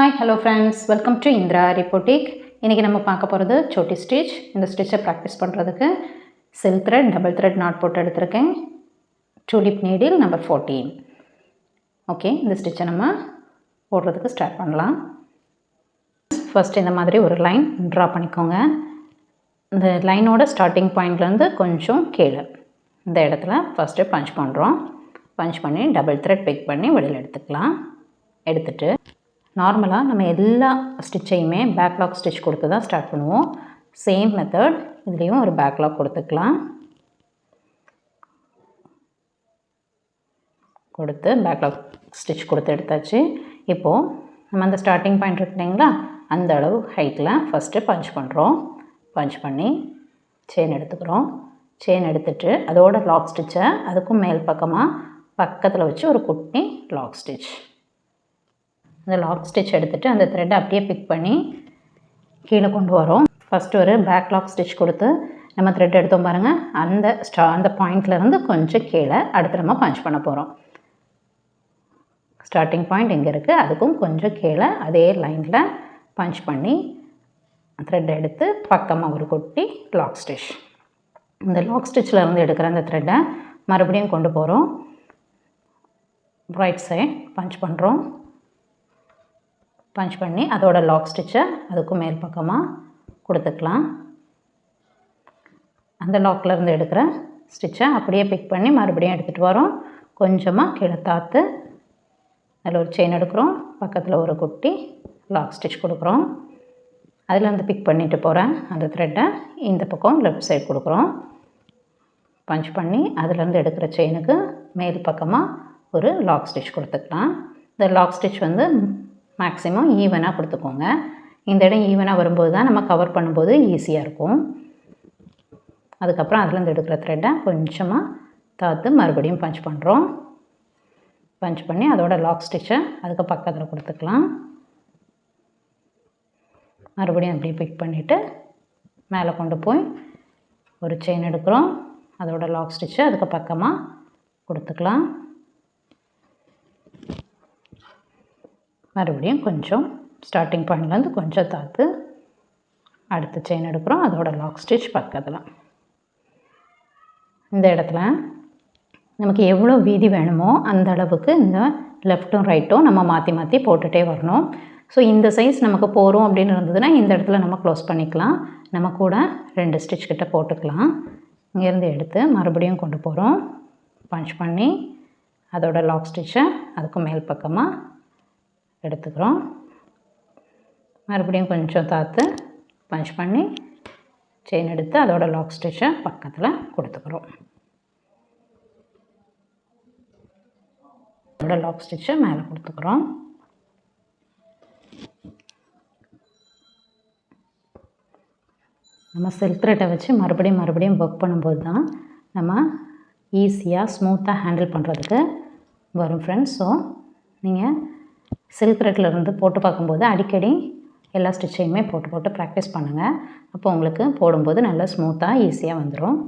Hi, hello friends. Welcome to Aari Basic. இன்னைக்கு நம்ம பார்க்க போறது Chotti Stitch. இந்த ஸ்டிட்சை பிராக்டீஸ் பண்றதுக்கு silk thread, double thread knot போட்டு எடுத்துர்க்கேன். Tulip needle number 14. ஓகே, இந்த ஸ்டிட்சை நம்ம போடுறதுக்கு ஸ்டார்ட் பண்ணலாம். ஃபர்ஸ்ட் இந்த மாதிரி ஒரு லைன் டிரா பண்ணிக்கோங்க. இந்த லைனோட ஸ்டார்டிங் பாயிண்ட்ல இருந்து கொஞ்சம் கீழே இந்த இடத்துல ஃபர்ஸ்ட் பஞ்ச் பண்றோம். பஞ்ச் பண்ணி டபுள் thread பிக் பண்ணி வெளியில எடுத்துக்கலாம். எடுத்துட்டு நார்மலாக நம்ம எல்லா ஸ்டிச்சையுமே பேக்லாக் ஸ்டிச் கொடுத்து தான் ஸ்டார்ட் பண்ணுவோம். சேம் மெத்தட் இதுலேயும் ஒரு பேக்லாக் கொடுத்துக்கலாம். கொடுத்து பேக்லாக் ஸ்டிச் கொடுத்து எடுத்தாச்சு. இப்போது நம்ம அந்த ஸ்டார்டிங் பாயிண்ட் இருக்கு இல்லைங்களா, அந்த அளவு ஹைட்டில் ஃபஸ்ட்டு பஞ்ச் பண்ணுறோம். பஞ்ச் பண்ணி செயின் எடுத்துக்கிறோம். செயின் எடுத்துகிட்டு அதோட லாக் ஸ்டிச்சை அதுக்கும் மேல் பக்கமாக பக்கத்தில் வச்சு ஒரு குட்டி லாக் ஸ்டிச். இந்த லாக் ஸ்டிச் எடுத்துகிட்டு அந்த த்ரெட்டை அப்படியே பிக் பண்ணி கீழே கொண்டு வரோம். ஃபஸ்ட்டு ஒரு பேக் லாக் ஸ்டிச் கொடுத்து நம்ம த்ரெட் எடுத்தோம் பாருங்கள், அந்த பாயிண்ட்லேருந்து கொஞ்சம் கீழே அடுத்து நம்ம பஞ்ச் பண்ண போகிறோம். ஸ்டார்டிங் பாயிண்ட் இங்கே இருக்குது, அதுக்கும் கொஞ்சம் கீழே அதே லைனில் பஞ்ச் பண்ணி த்ரெட் எடுத்து பக்கமாக ஒரு குட்டி லாக் ஸ்டிச். இந்த லாக் ஸ்டிச்சில் இருந்து எடுக்கிற அந்த த்ரெட்டை மறுபடியும் கொண்டு போகிறோம். ரைட் சைட் பஞ்ச் பண்ணுறோம். பஞ்ச் பண்ணி அதோட லாக் ஸ்டிச்சை அதுக்கும் மேல் பக்கமாக கொடுத்துக்கலாம். அந்த லாக்கில் இருந்து எடுக்கிற ஸ்டிச்சை அப்படியே பிக் பண்ணி மறுபடியும் எடுத்துகிட்டு வரோம். கொஞ்சமாக கீழே தாத்து அதில் ஒரு செயின் எடுக்கிறோம். பக்கத்தில் ஒரு குட்டி லாக் ஸ்டிச் கொடுக்குறோம். அதிலேருந்து பிக் பண்ணிட்டு போகிறேன் அந்த த்ரெட்டை இந்த பக்கம் லெஃப்ட் சைட் கொடுக்குறோம். பஞ்ச் பண்ணி அதிலேருந்து எடுக்கிற செயினுக்கு மேல் பக்கமாக ஒரு லாக் ஸ்டிச் கொடுத்துக்கலாம். இந்த லாக் ஸ்டிச் வந்து மேக்ஸிமம் ஈவனாக கொடுத்துக்கோங்க. இந்த இடம் ஈவனாக வரும்போது தான் நம்ம கவர் பண்ணும்போது ஈஸியாக இருக்கும். அதுக்கப்புறம் அதுலேருந்து எடுக்கிற த்ரெட்டை கொஞ்சமாக தாத்து மறுபடியும் பஞ்ச் பண்ணுறோம். பஞ்ச் பண்ணி அதோட லாக் ஸ்டிச்சை அதுக்கு பக்கத்தில் கொடுத்துக்கலாம். மறுபடியும் அப்படியே பிக் பண்ணிவிட்டு மேலே கொண்டு போய் ஒரு செயின் எடுக்கிறோம். அதோட லாக் ஸ்டிச்சை அதுக்கு பக்கமாக கொடுத்துக்கலாம். மறுபடியும் கொஞ்சம் ஸ்டார்டிங் பாயிண்ட்லேருந்து கொஞ்சம் தாத்து அடுத்த செயின் எடுக்கிறோம். அதோட லாக் ஸ்டிச் பக்கத்தில் இந்த இடத்துல நமக்கு எவ்வளோ வீதி வேணுமோ அந்த அளவுக்கு இந்த லெஃப்ட்டும் ரைட்டும் நம்ம மாற்றி மாற்றி போட்டுகிட்டே வரணும். ஸோ இந்த சைஸ் நமக்கு போகிறோம் அப்படின்னு இருந்ததுன்னா இந்த இடத்துல நம்ம க்ளோஸ் பண்ணிக்கலாம். நம்ம கூட 2 ஸ்டிச் கிட்ட போட்டுக்கலாம். இங்கேருந்து எடுத்து மறுபடியும் கொண்டு போகிறோம். பஞ்ச் பண்ணி அதோட லாக் ஸ்டிச்சை அதுக்கு மேல் பக்கமாக எடுத்துக்கிறோம். மறுபடியும் கொஞ்சம் தாத்து பஞ்ச் பண்ணி செயின் எடுத்து அதோட லாக் ஸ்டிச்சை பக்கத்தில் கொடுத்துக்கிறோம். அதோட லாக் ஸ்டிச்சை மேலே கொடுத்துக்கிறோம். நம்ம சில்க் த்ரெட்டை வச்சு மறுபடியும் ஒர்க் பண்ணும்போது தான் நம்ம ஈஸியாக ஸ்மூத்தாக ஹேண்டில் பண்ணுறதுக்கு வரும் ஃப்ரெண்ட்ஸ். ஸோ நீங்கள் சில்க் த்ரெட்லேருந்து போட்டு பார்க்கும்போது அடிக்கடி எல்லா ஸ்டிச்சையுமே போட்டு ப்ராக்டிஸ் பண்ணுங்கள். அப்போ உங்களுக்கு போடும்போது நல்லா ஸ்மூத்தாக ஈஸியாக வந்துடும்.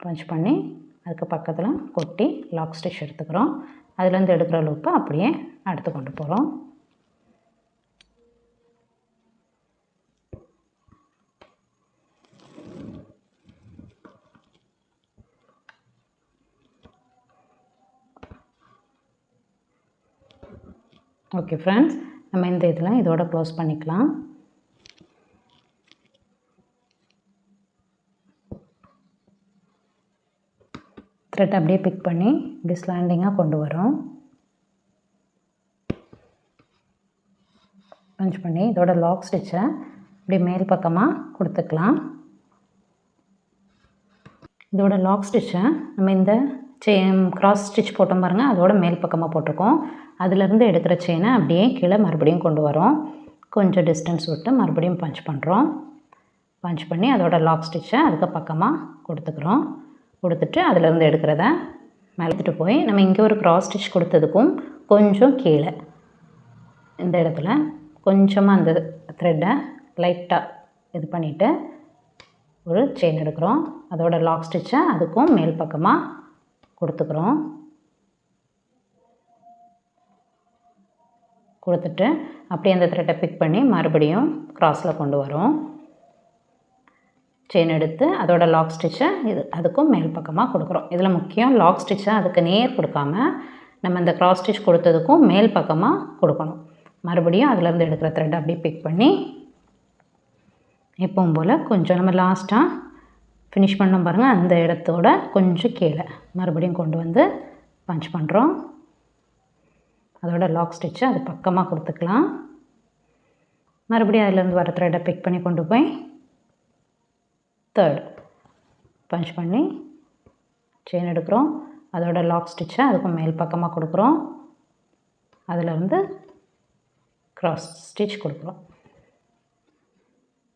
பஞ்ச் பண்ணி அதுக்கு பக்கத்தில் கொட்டி லாக் ஸ்டிச் எடுத்துக்கிறோம். அதுலேருந்து எடுக்கிற லூப்பை அப்படியே அடுத்து கொண்டு போகிறோம். ஓகே ஃப்ரெண்ட்ஸ், நம்ம இந்த இதில் இதோட க்ளோஸ் பண்ணிக்கலாம். த்ரெட் அப்படியே பிக் பண்ணி இப்படி ஸ்லாண்டிங்காக கொண்டு வரோம். பஞ்ச் பண்ணி இதோட லாக் ஸ்டிச்சை இப்படி மேல் பக்கமாக கொடுத்துக்கலாம். இதோட லாக் ஸ்டிச்சை நம்ம இந்த கிராஸ் ஸ்டிச் போட்டோம் பாருங்கள், அதோட மேல் பக்கமாக போட்டிருக்கோம். அதிலேருந்து எடுக்கிற செயினை அப்படியே கீழே மறுபடியும் கொண்டு வரோம். கொஞ்சம் டிஸ்டன்ஸ் விட்டு மறுபடியும் பஞ்ச் பண்ணுறோம். பஞ்ச் பண்ணி அதோட லாக் ஸ்டிச்சை அதுக்கு பக்கமாக கொடுத்துக்கிறோம். கொடுத்துட்டு அதிலேருந்து எடுக்கிறத மேலத்துட்டு போய் நம்ம இங்கே ஒரு கிராஸ் ஸ்டிச் கொடுத்ததுக்கும் கொஞ்சம் கீழே இந்த இடத்துல கொஞ்சமாக அந்த த்ரெட்டை லைட்டாக இது பண்ணிவிட்டு ஒரு செயின் எடுக்கிறோம். அதோட லாக் ஸ்டிச்சை அதுக்கும் மேல் பக்கமாக கொடுத்துக்கிறோம். கொடுத்துட்டு அப்படியே அந்த த்ரெட்டை பிக் பண்ணி மறுபடியும் க்ராஸில் கொண்டு வரோம். செயின் எடுத்து அதோட லாக் ஸ்டிச்சை அதுக்கும் மேல் பக்கமாக கொடுக்குறோம். இதில் முக்கியம் லாக் ஸ்டிச்சை அதுக்கு நேர் கொடுக்காம நம்ம இந்த க்ராஸ் ஸ்டிச் கொடுத்ததுக்கும் மேல் பக்கமாக கொடுக்கணும். மறுபடியும் அதிலேருந்து எடுக்கிற த்ரெட்டை அப்படியே பிக் பண்ணி எப்பவும் போல் கொஞ்சம் நம்ம லாஸ்ட்டாக ஃபினிஷ் பண்ணோம் பாருங்கள், அந்த இடத்தோட கொஞ்சம் கீழே மறுபடியும் கொண்டு வந்து பஞ்ச் பண்ணுறோம். அதோட லாக் ஸ்டிச்சை அது பக்கமாக கொடுத்துக்கலாம். மறுபடியும் அதிலேருந்து வர த்ரெட்டை பிக் பண்ணி கொண்டு போய் தேர்ட் பஞ்ச் பண்ணி செயின் எடுக்கிறோம். அதோட லாக் ஸ்டிச்சை அதுக்கும் மேல் பக்கமாக கொடுக்குறோம். அதிலேருந்து க்ராஸ் ஸ்டிச் கொடுக்குறோம்.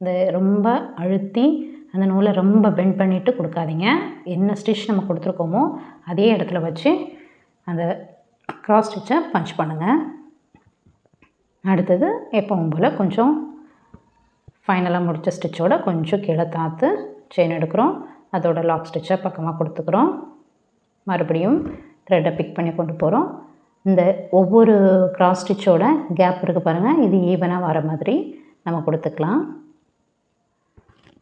இந்த ரொம்ப அழுத்தி அந்த நூலை ரொம்ப பெண்ட் பண்ணிவிட்டு கொடுக்காதீங்க. என்ன ஸ்டிச் நம்ம கொடுத்துருக்கோமோ அதே இடத்துல வச்சு அந்த க்ராஸ் ஸ்டிச்சை பஞ்ச் பண்ணுங்கள். அடுத்தது எப்பவும் போல் கொஞ்சம் ஃபைனலாக முடித்த ஸ்டிச்சோட கொஞ்சம் கீழே தாத்து செயின் எடுக்கிறோம். அதோட லாக் ஸ்டிச்சை பக்கமாக கொடுத்துக்கிறோம். மறுபடியும் த்ரெட்டை பிக் பண்ணி கொண்டு போகிறோம். இந்த ஒவ்வொரு க்ராஸ் ஸ்டிச்சோட கேப் இருக்குது பாருங்கள், இது ஈவனாக வர மாதிரி நம்ம கொடுத்துக்கலாம்.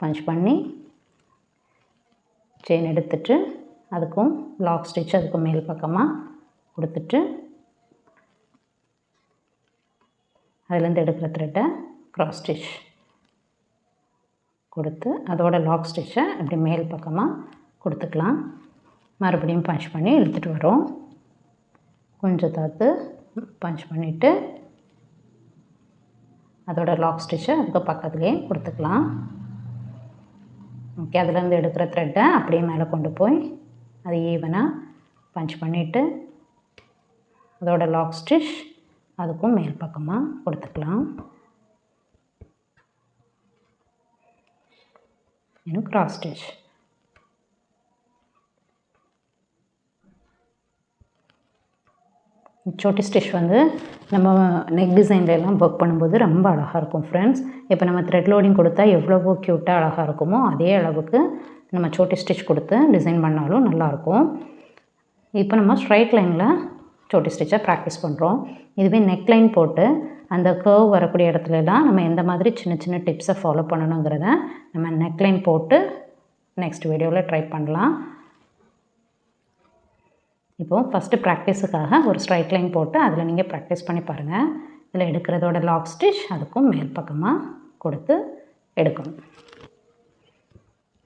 பஞ்ச் பண்ணி செயின் எடுத்துட்டு அதுக்கும் லாக் ஸ்டிச் அதுக்கும் மேல் பக்கமாக கொடுத்துட்டு அதுலேருந்து எடுக்கிற த்ரெட்டை க்ராஸ் ஸ்டிச் கொடுத்து அதோட லாக் ஸ்டிச்சை அப்படி மேல் பக்கமாக கொடுத்துக்கலாம். மறுபடியும் பஞ்ச் பண்ணி இழுத்துட்டு வரோம். கொஞ்சம் தாத்து பஞ்ச் பண்ணிவிட்டு அதோட லாக் ஸ்டிச்சை அதுக்கு பக்கத்துலேயே கொடுத்துக்கலாம். ஓகே, அதுலேருந்து எடுக்கிற த்ரெட்டை அப்படியே மேலே கொண்டு போய் அது ஈவனாக பஞ்ச் பண்ணிவிட்டு அதோட லாக் ஸ்டிச் அதுக்கும் மேல் பக்கமாக கொடுத்துக்கலாம். இன்னும் க்ராஸ் ஸ்டிச் சோட்டி ஸ்டிச் வந்து நம்ம நெக் டிசைன்லாம் ஒர்க் பண்ணும்போது ரொம்ப அழகாக இருக்கும் ஃப்ரெண்ட்ஸ். இப்போ நம்ம த்ரெட் லோடிங் கொடுத்தா எவ்வளவோ க்யூட்டாக அழகாக இருக்குமோ அதே அளவுக்கு நம்ம சோட்டி ஸ்டிச் கொடுத்து டிசைன் பண்ணாலும் நல்லாயிருக்கும். இப்போ நம்ம ஸ்ட்ரைட் லைனில் சோட்டி ஸ்டிச்சை ப்ராக்டிஸ் பண்ணுறோம். இதுவே நெக் லைன் போட்டு அந்த கர்வ் வரக்கூடிய இடத்துலலாம் நம்ம எந்த மாதிரி சின்ன சின்ன டிப்ஸை ஃபாலோ பண்ணணுங்கிறத நம்ம நெக் லைன் போட்டு நெக்ஸ்ட் வீடியோவில் ட்ரை பண்ணலாம். இப்போது ஃபஸ்ட்டு ப்ராக்டிஸுக்காக ஒரு ஸ்ட்ரைட் லைன் போட்டு அதில் நீங்கள் ப்ராக்டிஸ் பண்ணி பாருங்கள். இதில் எடுக்கிறதோட லாக் ஸ்டிச் அதுக்கும் மேல் பக்கமாக கொடுத்து எடுக்கணும்.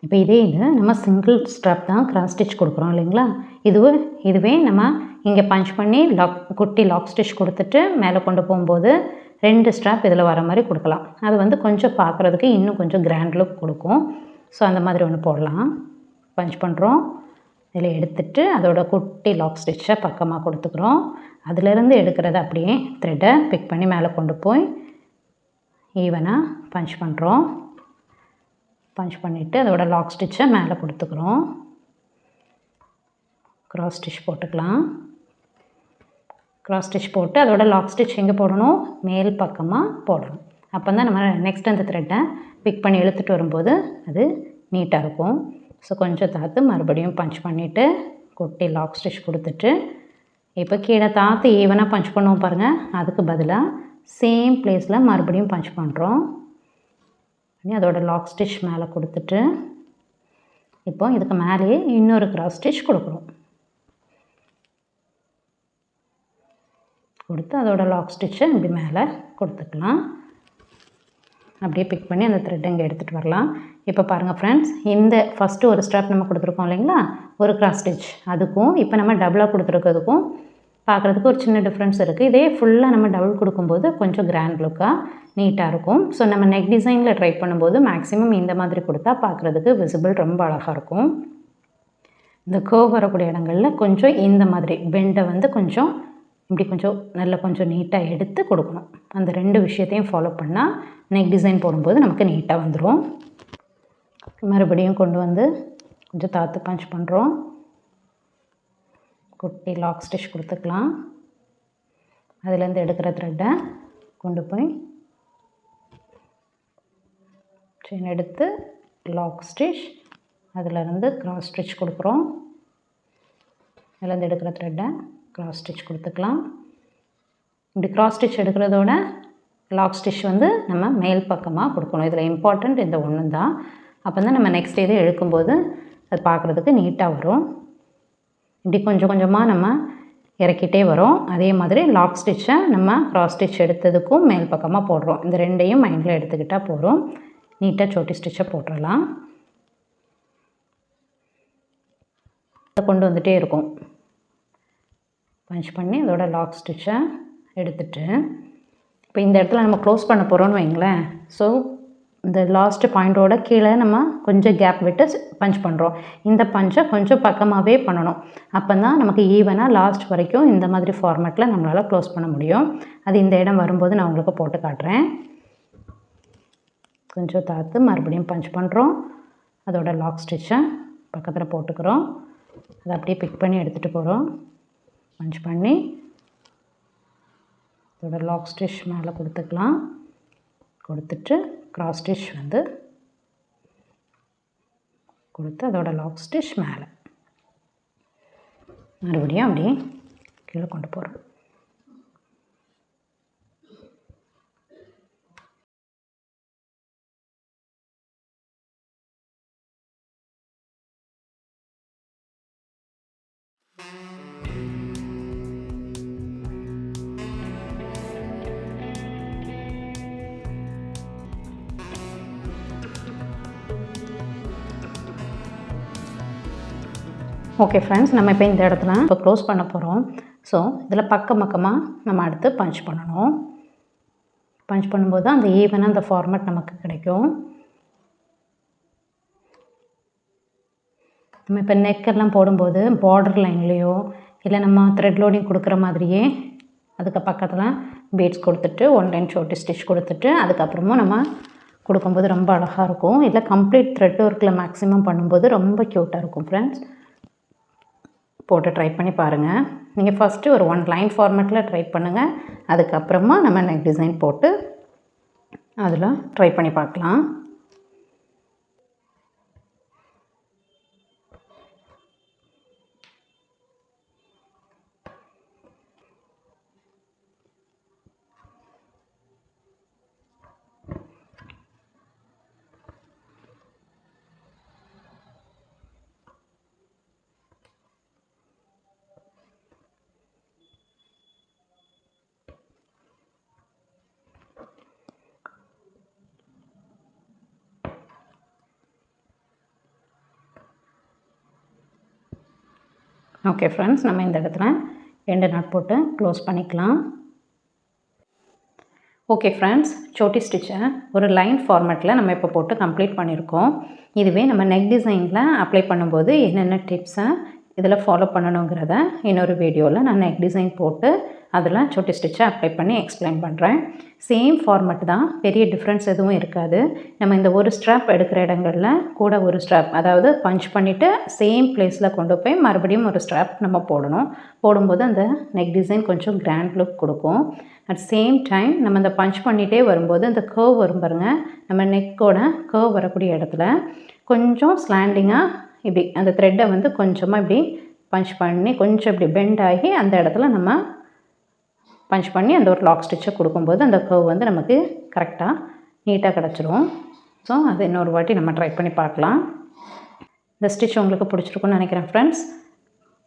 இப்போ இது நம்ம சிங்கிள் ஸ்ட்ராப் தான் க்ராஸ் ஸ்டிச் கொடுக்குறோம் இல்லைங்களா. இதுவே நம்ம இங்கே பஞ்ச் பண்ணி குட்டி லாக் ஸ்டிச் கொடுத்துட்டு மேலே கொண்டு போகும்போது 2 ஸ்ட்ராப் இதில் வர மாதிரி கொடுக்கலாம். அது வந்து கொஞ்சம் பார்க்குறதுக்கு இன்னும் கொஞ்சம் கிராண்ட் லுக் கொடுக்கும். ஸோ அந்த மாதிரி ஒன்று போடலாம். பஞ்ச் பண்ணுறோம். இதில் எடுத்துட்டு அதோட குட்டி லாக் ஸ்டிச்சை பக்கமாக கொடுத்துக்கிறோம். அதிலேருந்து எடுக்கிறத அப்படியே த்ரெட்டை பிக் பண்ணி மேலே கொண்டு போய் ஈவனாக பஞ்ச் பண்ணுறோம். பஞ்ச் பண்ணிவிட்டு அதோட லாக் ஸ்டிச்சை மேலே கொடுத்துக்கிறோம். க்ராஸ் ஸ்டிச் போட்டுக்கலாம். க்ராஸ் ஸ்டிச் போட்டு அதோட லாக் ஸ்டிச் எங்கே போடணும், மேல் பக்கமாக போடணும். அப்போ தான் நம்ம நெக்ஸ்ட் அந்த த்ரெட்டை பிக் பண்ணி இழுத்துட்டு வரும்போது அது நீட்டாக இருக்கும். ஸோ கொஞ்சம் தாத்து மறுபடியும் பஞ்ச் பண்ணிவிட்டு குட்டி லாக் ஸ்டிச் கொடுத்துட்டு இப்போ கீழே தாத்து ஈவனாக பஞ்ச் பண்ணுவோம் பாருங்கள், அதுக்கு பதிலாக சேம் பிளேஸில் மறுபடியும் பஞ்ச் பண்ணுறோம். அதோட லாக் ஸ்டிச் மேலே கொடுத்துட்டு இப்போ இதுக்கு மேலேயே இன்னொரு க்ராஸ் ஸ்டிச் கொடுக்குறோம். கொடுத்து அதோட லாக் ஸ்டிச்சை இப்படி மேலே கொடுத்துக்கலாம். அப்படியே பிக் பண்ணி அந்த த்ரெட் இங்கே எடுத்துகிட்டு வரலாம். இப்போ பாருங்கள் ஃப்ரெண்ட்ஸ், இந்த ஃபஸ்ட்டு ஒரு ஸ்ட்ராப் நம்ம கொடுத்துருக்கோம் இல்லைங்களா, ஒரு க்ராஸ் ஸ்டிச், அதுக்கும் இப்போ நம்ம டபுளாக கொடுத்துருக்கிறதுக்கும் பார்க்குறதுக்கு ஒரு சின்ன டிஃப்ரென்ஸ் இருக்குது. இதே ஃபுல்லாக நம்ம டபுள் கொடுக்கும்போது கொஞ்சம் கிராண்ட் லுக்காக நீட்டாக இருக்கும். ஸோ நம்ம நெக் டிசைனில் ட்ரை பண்ணும்போது மேக்ஸிமம் இந்த மாதிரி கொடுத்தா பார்க்குறதுக்கு விசிபிள் ரொம்ப அழகாக இருக்கும். இந்த கர்வ் வரக்கூடிய இடங்களில் கொஞ்சம் இந்த மாதிரி பெண்டை வந்து கொஞ்சம் இப்படி கொஞ்சம் நல்லா கொஞ்சம் நீட்டாக எடுத்து கொடுக்கணும். அந்த 2 விஷயத்தையும் ஃபாலோ பண்ணால் நெக் டிசைன் போடும்போது நமக்கு நீட்டாக வந்துடும். மறுபடியும் கொண்டு வந்து கொஞ்சம் தாத்து பஞ்ச் பண்ணுறோம். குட்டி லாக் ஸ்டிச் கொடுத்துக்கலாம். அதுலேருந்து எடுக்கிற த்ரெட்டை கொண்டு போய் செயின் எடுத்து லாக் ஸ்டிச், அதிலேருந்து க்ராஸ் ஸ்டிச் கொடுக்குறோம். அதுலேருந்து எடுக்கிற த்ரெட்டை க்ராஸ் ஸ்டிச் கொடுத்துக்கலாம். இப்படி க்ராஸ் ஸ்டிச் எடுக்கிறதோட லாக் ஸ்டிச் வந்து நம்ம மேல் பக்கமாக கொடுக்கணும். இதில் இம்பார்ட்டண்ட் இந்த ஒன்று தான். அப்போ தான் நம்ம நெக்ஸ்ட் இது இழுக்கும்போது அது பார்க்குறதுக்கு நீட்டாக வரும். இப்படி கொஞ்சம் கொஞ்சமாக நம்ம இறக்கிட்டே வரோம். அதே மாதிரி லாக் ஸ்டிச்சை நம்ம க்ராஸ் ஸ்டிச் எடுத்ததுக்கும் மேல் பக்கமாக போடுறோம். இந்த ரெண்டையும் மைண்டில் எடுத்துக்கிட்டால் போதும். நீட்டாக சோட்டி ஸ்டிச்சை போட்டுடலாம். கொண்டு வந்துகிட்டே இருக்கும். பஞ்ச் பண்ணி அதோட லாக் ஸ்டிச்சை எடுத்துட்டு இப்போ இந்த இடத்துல நம்ம க்ளோஸ் பண்ண போகிறோன்னு வைங்களேன். ஸோ இந்த லாஸ்ட்டு பாயிண்டோட கீழே நம்ம கொஞ்சம் கேப் விட்டு பஞ்ச் பண்ணுறோம். இந்த பஞ்சை கொஞ்சம் பக்கமாகவே பண்ணணும். அப்போ தான் நமக்கு ஈவனாக லாஸ்ட் வரைக்கும் இந்த மாதிரி ஃபார்மேட்டில் நம்மளால் க்ளோஸ் பண்ண முடியும். அது இந்த இடம் வரும்போது நான் உங்களுக்கு போட்டு காட்டுறேன். கொஞ்சம் தாத்து மறுபடியும் பஞ்ச் பண்ணுறோம். அதோட லாக் ஸ்டிச்சை பக்கத்தில் போட்டுக்கிறோம். அதை அப்படியே பிக் பண்ணி எடுத்துகிட்டு போகிறோம். பஞ்ச் பண்ணி அதோட லாக் ஸ்டிச் மேலே கொடுத்துக்கலாம். கொடுத்துட்டு க்ராஸ் ஸ்டிச் வந்து கொடுத்து அதோட லாக் ஸ்டிச் மேலே மறுபடியும் அப்படியே கீழே கொண்டு போகிறோம். ஓகே ஃப்ரெண்ட்ஸ், நம்ம இப்போ இந்த இடத்துல இப்போ க்ளோஸ் பண்ண போகிறோம். ஸோ இதில் பக்கமாக நம்ம அடுத்து பஞ்ச் பண்ணணும். பஞ்ச் பண்ணும்போது அந்த ஈவனாக அந்த ஃபார்மேட் நமக்கு கிடைக்கும். நம்ம இப்போ நெக்கெல்லாம் போடும்போது பார்டர் லைன்லேயோ இல்லை நம்ம த்ரெட் லோடிங் கொடுக்குற மாதிரியே அதுக்கு பக்கத்தில் பீட்ஸ் கொடுத்துட்டு 1 லைன் சோட்டி ஸ்டிச் கொடுத்துட்டு அதுக்கப்புறமும் நம்ம கொடுக்கும்போது ரொம்ப அழகாக இருக்கும். இல்லை கம்ப்ளீட் த்ரெட் ஒர்க்கில் மேக்ஸிமம் பண்ணும்போது ரொம்ப க்யூட்டாக இருக்கும் ஃப்ரெண்ட்ஸ். போட்டு ட்ரை பண்ணி பாருங்கள். நீங்கள் ஃபஸ்ட்டு ஒரு 1 லைன் ஃபார்மேட்டில் ட்ரை பண்ணுங்கள். அதுக்கப்புறமா நம்ம நெக் டிசைன் போட்டு அதில் ட்ரை பண்ணி பார்க்கலாம். ஓகே ஃப்ரெண்ட்ஸ், நம்ம இந்த இடத்துல 2 நாட் போட்டு க்ளோஸ் பண்ணிக்கலாம். ஓகே ஃப்ரெண்ட்ஸ், சோட்டி ஸ்டிச்சை ஒரு லைன் ஃபார்மேட்டில் நம்ம இப்போ போட்டு கம்ப்ளீட் பண்ணியிருக்கோம். இதுவே நம்ம நெக் டிசைனில் அப்ளை பண்ணும்போது என்னென்ன டிப்ஸை இதில் ஃபாலோ பண்ணணுங்கிறத இன்னொரு வீடியோவில் நான் நெக் டிசைன் போட்டு அதில் சோட்டி ஸ்டிச்சை அப்ளை பண்ணி எக்ஸ்பிளைன் பண்ணுறேன். சேம் ஃபார்மேட் தான், பெரிய டிஃப்ரென்ஸ் எதுவும் இருக்காது. நம்ம இந்த ஒரு ஸ்ட்ராப் எடுக்கிற இடங்களில் கூட ஒரு ஸ்ட்ராப், அதாவது பஞ்ச் பண்ணிவிட்டு சேம் பிளேஸில் கொண்டு போய் மறுபடியும் ஒரு ஸ்ட்ராப் நம்ம போடணும். போடும்போது அந்த நெக் டிசைன் கொஞ்சம் கிராண்ட் லுக் கொடுக்கும். அட் சேம் டைம் நம்ம இந்த பஞ்ச் பண்ணிகிட்டே வரும்போது அந்த கர்வ் வரும் பாருங்கள், நம்ம நெக்கோட கர்வ் வரக்கூடிய இடத்துல கொஞ்சம் ஸ்லாண்டிங்காக இப்படி அந்த த்ரெட்டை வந்து கொஞ்சமாக இப்படி பஞ்ச் பண்ணி கொஞ்சம் இப்படி பெண்ட் ஆகி அந்த இடத்துல நம்ம பஞ்ச் பண்ணி அந்த ஒரு லாக் ஸ்டிச்சை கொடுக்கும்போது அந்த கர்வ் வந்து நமக்கு கரெக்டாக நீட்டாக கிடச்சிரும். ஸோ அது இன்னொரு வாட்டி நம்ம ட்ரை பண்ணி பார்க்கலாம். இந்த ஸ்டிச் உங்களுக்கு பிடிச்சிருக்குன்னு நினைக்கிறேன் ஃப்ரெண்ட்ஸ்.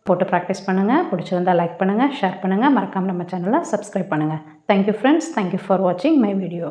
போட்டு ப்ராக்டிஸ் பண்ணுங்கள். பிடிச்சிருந்தால் லைக் பண்ணுங்கள், ஷேர் பண்ணுங்கள், மறக்காமல் நம்ம சேனலை சப்ஸ்கிரைப் பண்ணுங்கள். தேங்க்யூ ஃப்ரெண்ட்ஸ், தேங்க்யூ ஃபார் வாட்சிங் மை வீடியோ.